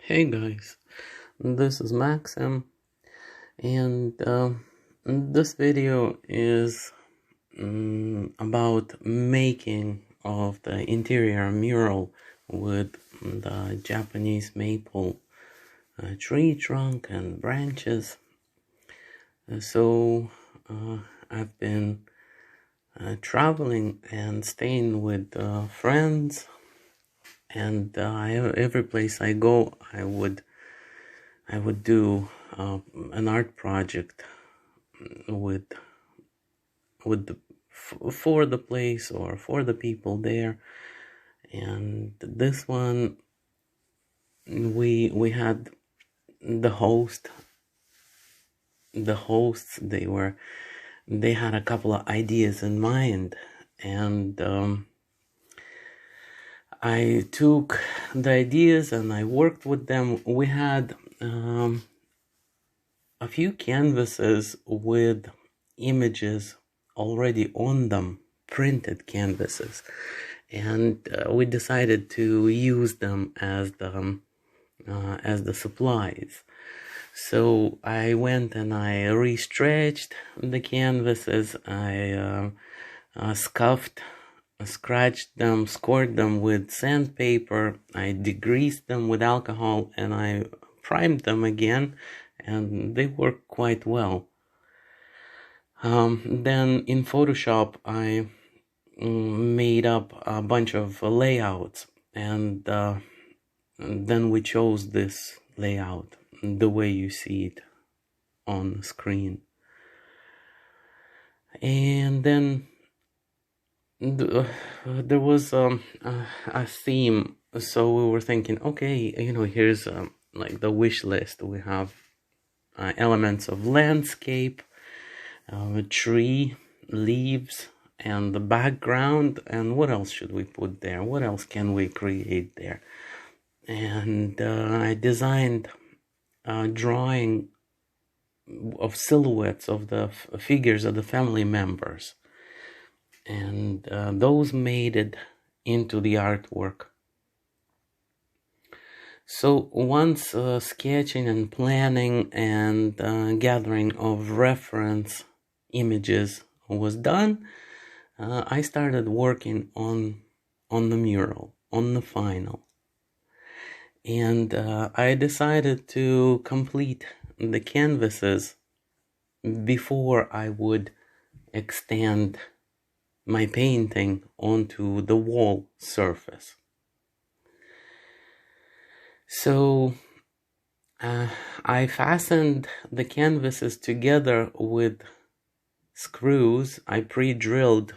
Hey guys, this is Maxim, and this video is about making of the interior mural with the Japanese maple tree trunk and branches. So I've been traveling and staying with friends, and every place I go, I would do an art project with for the place or for the people there. And this one, we had the hosts. They had a couple of ideas in mind, and I took the ideas and I worked with them. We had a few canvases with images already on them, printed canvases, and we decided to use them as the supplies. So I went and I restretched the canvases. I scuffed, scratched them, scored them with sandpaper. I degreased them with alcohol, and I primed them again, and they work quite well. Then in Photoshop, I made up a bunch of layouts, and then we chose this layout the way you see it on the screen. And then there was a theme, so we were thinking, okay, here's like the wish list. We have elements of landscape, tree, leaves, and the background, and what else should we put there? What else can we create there? And I designed a drawing of silhouettes of the figures of the family members, and those made it into the artwork. So once sketching and planning and gathering of reference images was done, I started working on the mural, on the final. And I decided to complete the canvases before I would extend my painting onto the wall surface. So I fastened the canvases together with screws. I pre-drilled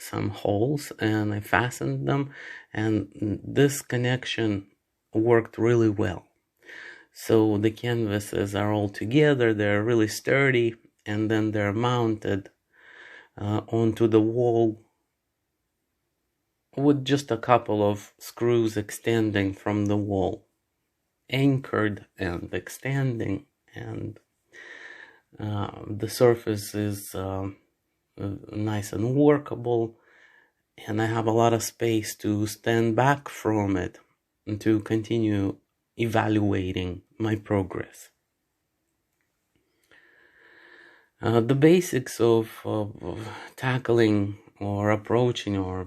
some holes and I fastened them, and this connection worked really well. So the canvases are all together, they're really sturdy, and then they're mounted onto the wall with just a couple of screws extending from the wall, anchored and extending, and the surface is nice and workable, and I have a lot of space to stand back from it and to continue evaluating my progress. The basics of tackling or approaching or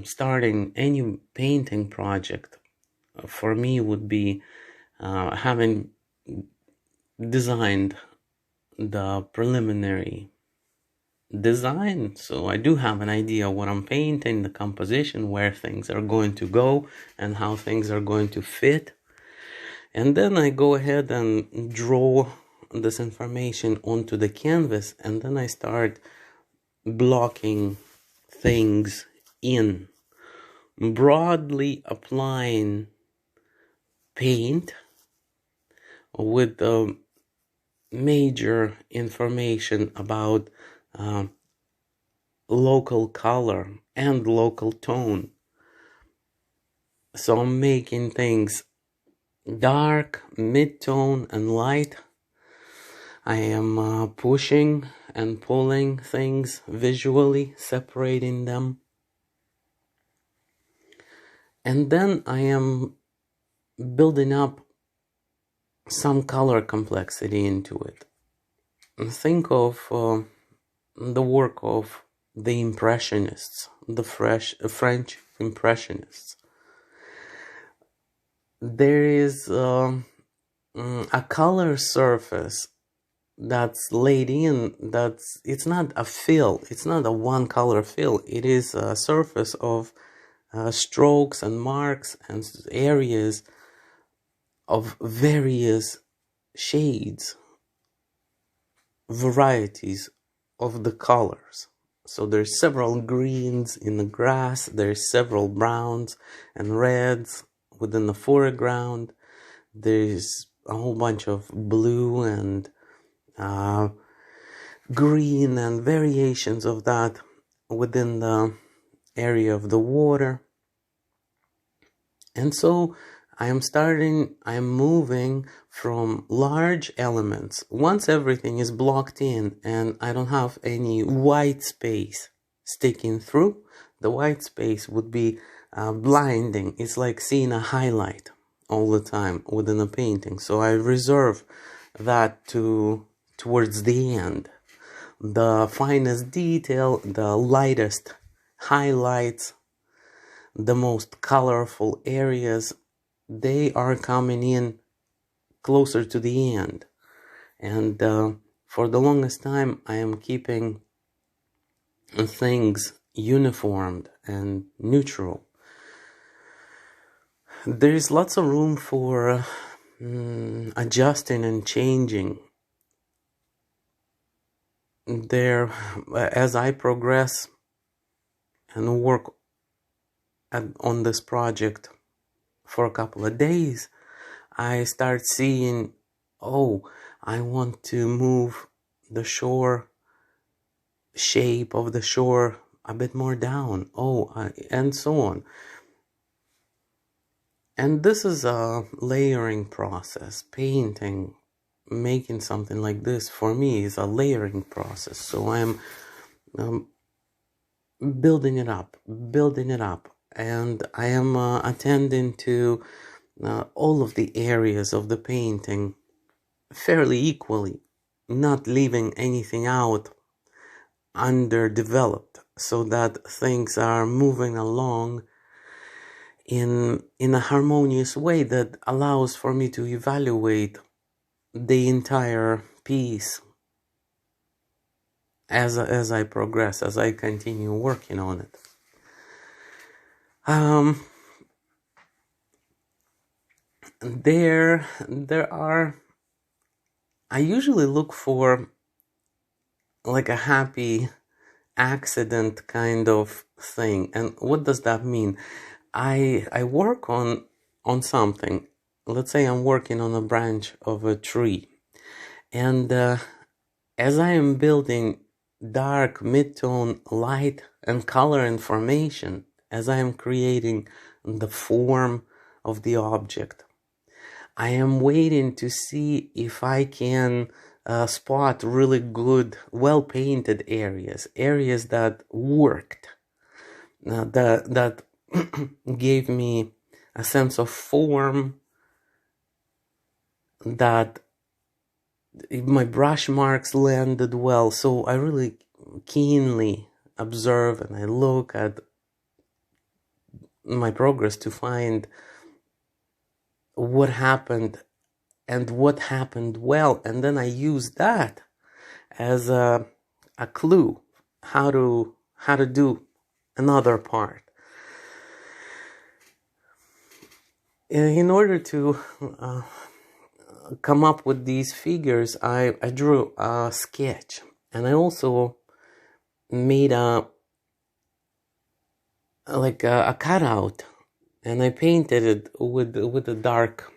starting any painting project for me would be having designed the preliminary design. So I do have an idea what I'm painting, the composition, where things are going to go and how things are going to fit. And then I go ahead and draw this information onto the canvas, and then I start blocking things in, broadly applying paint with major information about local color and local tone. So I'm making things dark, mid-tone, and light. I am pushing and pulling things visually, separating them. And then I am building up some color complexity into it. Think of the work of the Impressionists, the French Impressionists. There is a color surface that's laid in, it's not a fill, it's not a one color fill, it is a surface of strokes and marks and areas of various shades, varieties of the colors. So there's several greens in the grass, there's several browns and reds within the foreground, there's a whole bunch of blue and green and variations of that within the area of the water. And so I am moving from large elements. Once everything is blocked in and I don't have any white space sticking through, the white space would be blinding. It's like seeing a highlight all the time within a painting. So I reserve that towards the end. The finest detail, the lightest highlights, the most colorful areas, they are coming in closer to the end. And for the longest time, I am keeping things uniformed and neutral. There is lots of room for adjusting and changing. There, as I progress and work on this project for a couple of days, I start seeing, oh, I want to move the shore shape of the shore a bit more down, and so on. And this is a layering process. Painting, making something like this, for me, is a layering process. So I'm building it up, and I am attending to all of the areas of the painting fairly equally, not leaving anything out underdeveloped, so that things are moving along in a harmonious way that allows for me to evaluate the entire piece as I progress, as I continue working on it. There are, I usually look for like a happy accident kind of thing. And what does that mean? I work on something. Let's say I'm working on a branch of a tree, and as I am building dark, mid-tone, light and color information, as I am creating the form of the object, I am waiting to see if I can spot really good, well-painted areas that worked, that gave me a sense of form, that my brush marks landed well. So I really keenly observe and I look at my progress to find what happened and what happened well, and then I use that as a clue how to do another part. In order to come up with these figures, I drew a sketch, and I also made a cutout, and I painted it with the dark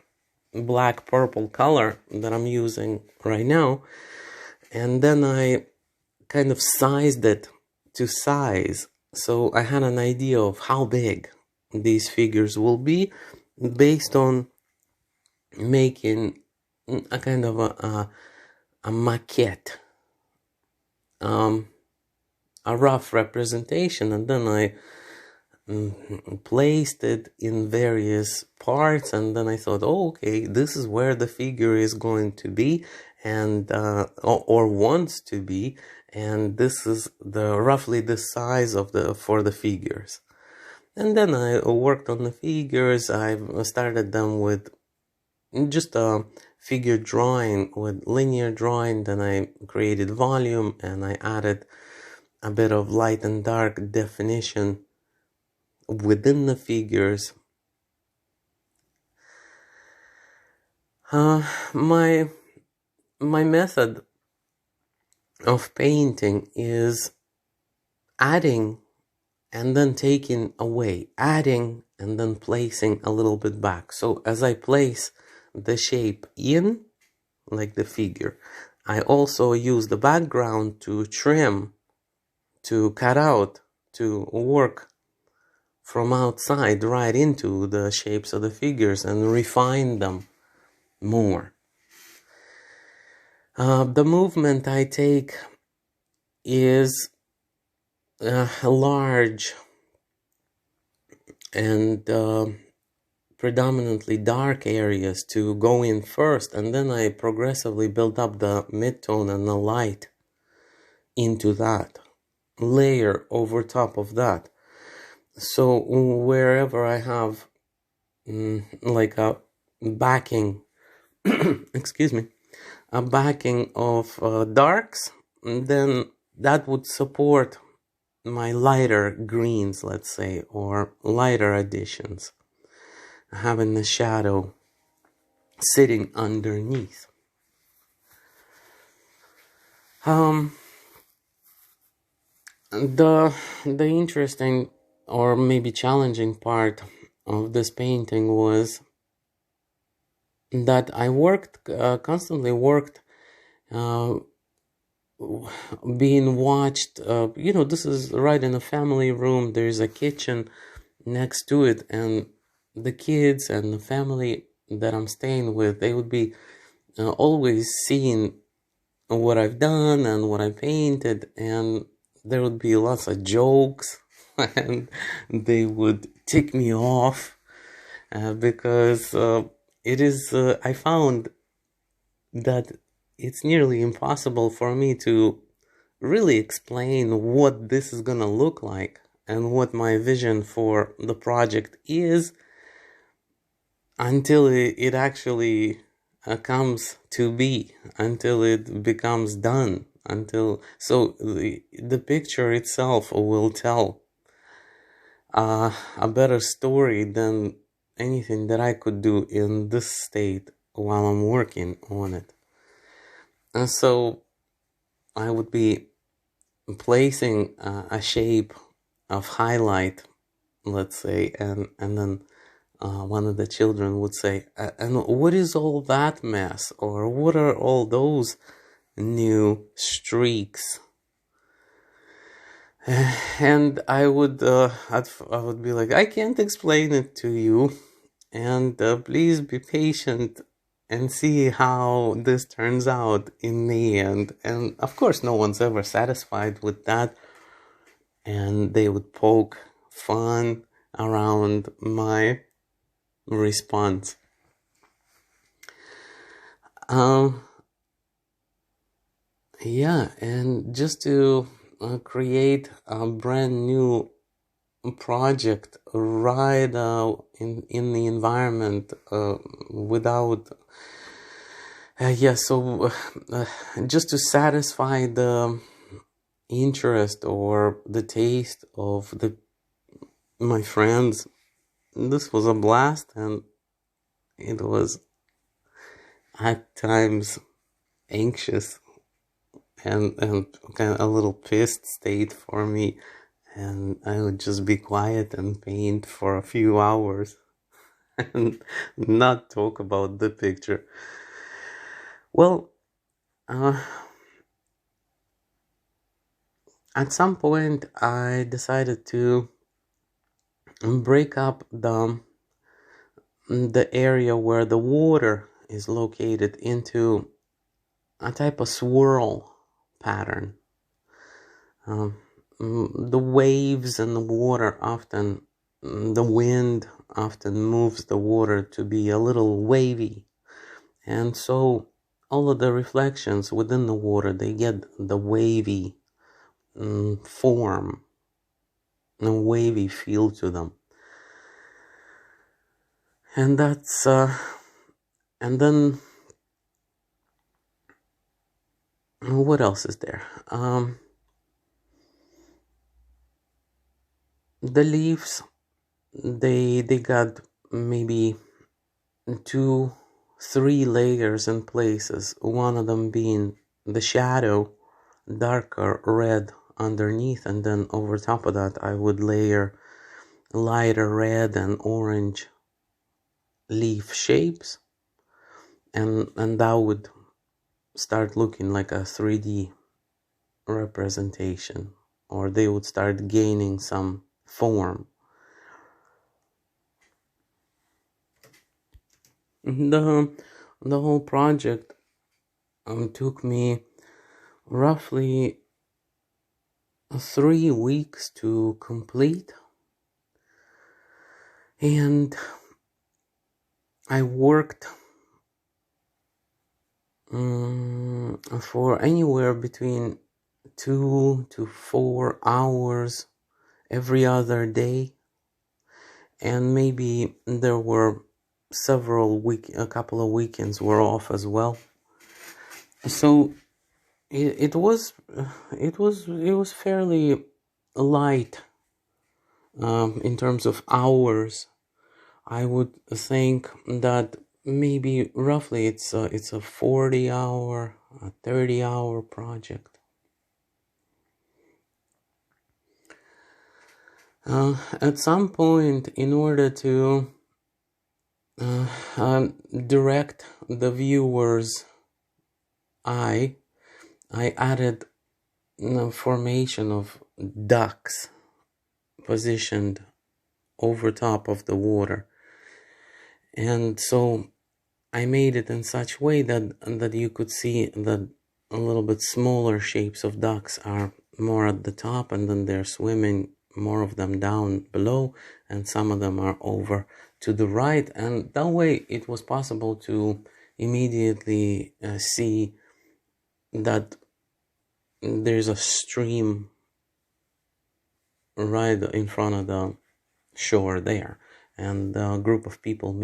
black purple color that I'm using right now, and then I kind of sized it to size, so I had an idea of how big these figures will be based on making a kind of a maquette, a rough representation, and then I placed it in various parts, and then I thought, oh, okay, this is where the figure is going to be, and or wants to be, and this is the roughly the size of for the figures. And then I worked on the figures. I started them with just a figure drawing with linear drawing. Then I created volume, and I added a bit of light and dark definition within the figures. My method of painting is adding and then taking away, adding and then placing a little bit back. So as I place the shape in, like the figure, I also use the background to trim, to cut out, to work from outside right into the shapes of the figures and refine them more. The movement I take is large and predominantly dark areas to go in first, and then I progressively build up the midtone and the light into that, layer over top of that. So wherever I have like a backing, excuse me, a backing of darks, then that would support my lighter greens, let's say, or lighter additions, having the shadow sitting underneath. The interesting or maybe challenging part of this painting was that I constantly worked, being watched. This is right in a family room. There's a kitchen next to it, and the kids and the family that I'm staying with, they would be always seeing what I've done and what I painted, and there would be lots of jokes and they would tick me off because I found that it's nearly impossible for me to really explain what this is gonna look like and what my vision for the project is until it actually comes to be, until it becomes done, so the picture itself will tell a better story than anything that I could do in this state while I'm working on it. And so I would be placing a shape of highlight, let's say, and then one of the children would say, and what is all that mess? Or what are all those new streaks? And I would be like, I can't explain it to you, and please be patient and see how this turns out in the end. And of course, no one's ever satisfied with that, and they would poke fun around my response. Yeah, and just to create a brand new project right in the environment without just to satisfy the interest or the taste of my friends. This was a blast, and it was at times anxious and kind of a little pissed state for me, and I would just be quiet and paint for a few hours and not talk about the picture. Well, at some point I decided to break up the area where the water is located into a type of swirl pattern. The waves and the water often the wind often moves the water to be a little wavy, and so all of the reflections within the water, they get the wavy form, a wavy feel to them. And that's and then what else is there? The leaves, they got maybe 2-3 layers in places, one of them being the shadow, darker red underneath, and then over top of that I would layer lighter red and orange leaf shapes, and that would start looking like a 3D representation, or they would start gaining some form. The whole project took me roughly 3 weeks to complete, and I worked for anywhere between 2 to 4 hours every other day, and maybe there were a couple of weekends were off as well. So it was fairly light in terms of hours. I would think that maybe roughly it's a 40-hour, a 30-hour project. At some point, in order to direct the viewer's eye, I added formation of ducks positioned over top of the water, and so I made it in such a way that you could see that a little bit smaller shapes of ducks are more at the top, and then they're swimming, more of them down below, and some of them are over to the right, and that way it was possible to immediately see that there's a stream right in front of the shore there, and a group of people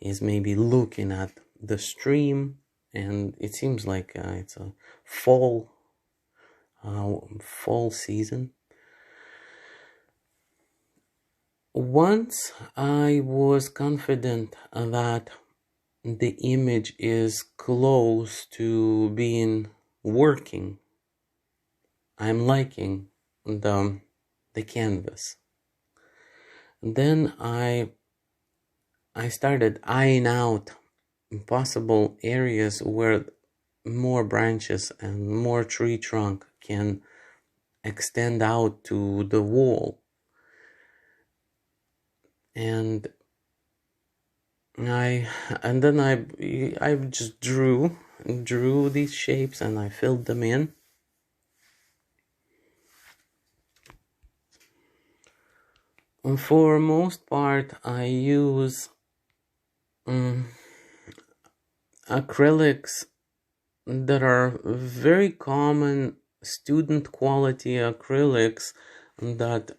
is maybe looking at the stream, and it seems like it's a fall season. Once I was confident that the image is close to being working, I'm liking the canvas. Then I started eyeing out possible areas where more branches and more tree trunk can extend out to the wall, and then I just drew these shapes, and I filled them in. And for most part, I use acrylics that are very common student quality acrylics that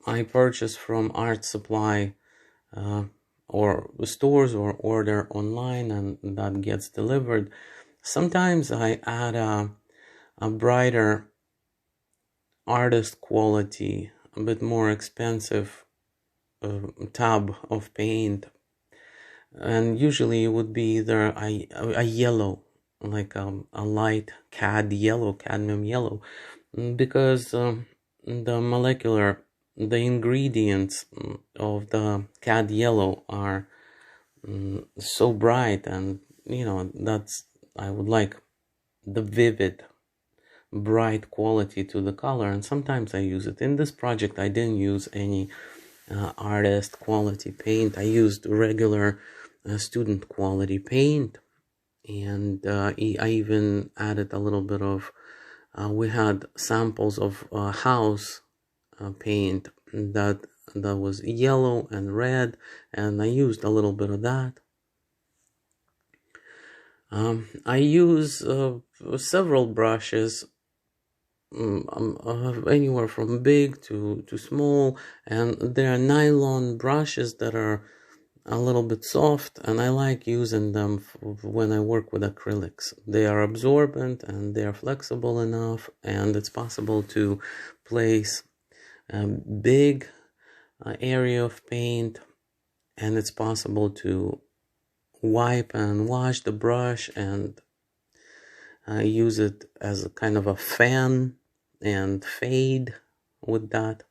I purchase from art supply or stores, or order online, and that gets delivered. Sometimes I add a brighter artist quality, a bit more expensive tub of paint, and usually it would be either a yellow, like a light cadmium yellow, because the ingredients of the cad yellow are so bright, and I would like the vivid, bright quality to the color, and sometimes I use it. In this project, I didn't use any artist quality paint. I used regular student quality paint, and I even added a little bit of we had samples of house paint that that was yellow and red, and I used a little bit of that. I use several brushes, anywhere from big to small, and there are nylon brushes that are a little bit soft, and I like using them when I work with acrylics. They are absorbent and they are flexible enough, and it's possible to place a big area of paint, and it's possible to wipe and wash the brush and use it as a kind of a fan and fade with that.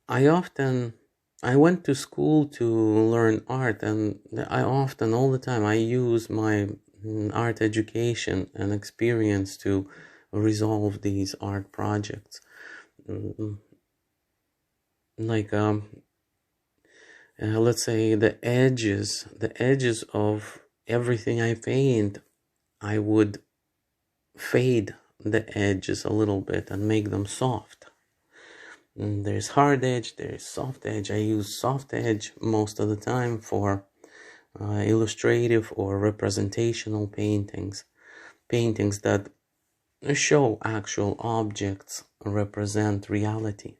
I went to school to learn art, and all the time, I use my art education and experience to resolve these art projects. Like, let's say the edges of everything I paint, I would fade the edges a little bit and make them soft. And there's hard edge, there's soft edge. I use soft edge most of the time for illustrative or representational paintings that show actual objects, represent reality.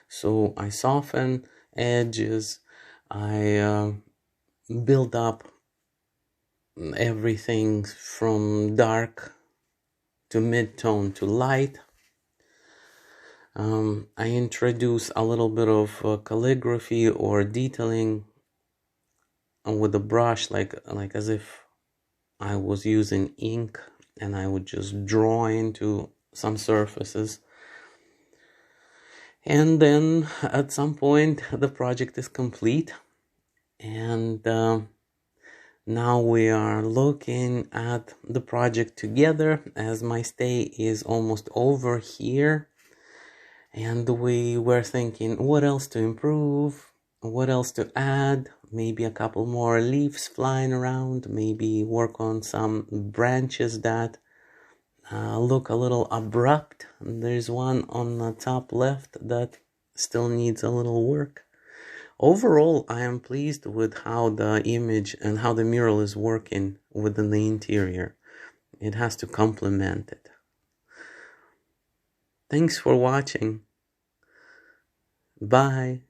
So I soften edges, I build up everything from dark to mid-tone to light. I introduce a little bit of calligraphy or detailing with a brush, like as if I was using ink, and I would just draw into some surfaces. And then at some point the project is complete, and now we are looking at the project together as my stay is almost over here. And we were thinking what else to improve, what else to add, maybe a couple more leaves flying around, maybe work on some branches that look a little abrupt. There's one on the top left that still needs a little work. Overall, I am pleased with how the image and how the mural is working within the interior. It has to complement it. Thanks for watching. Bye.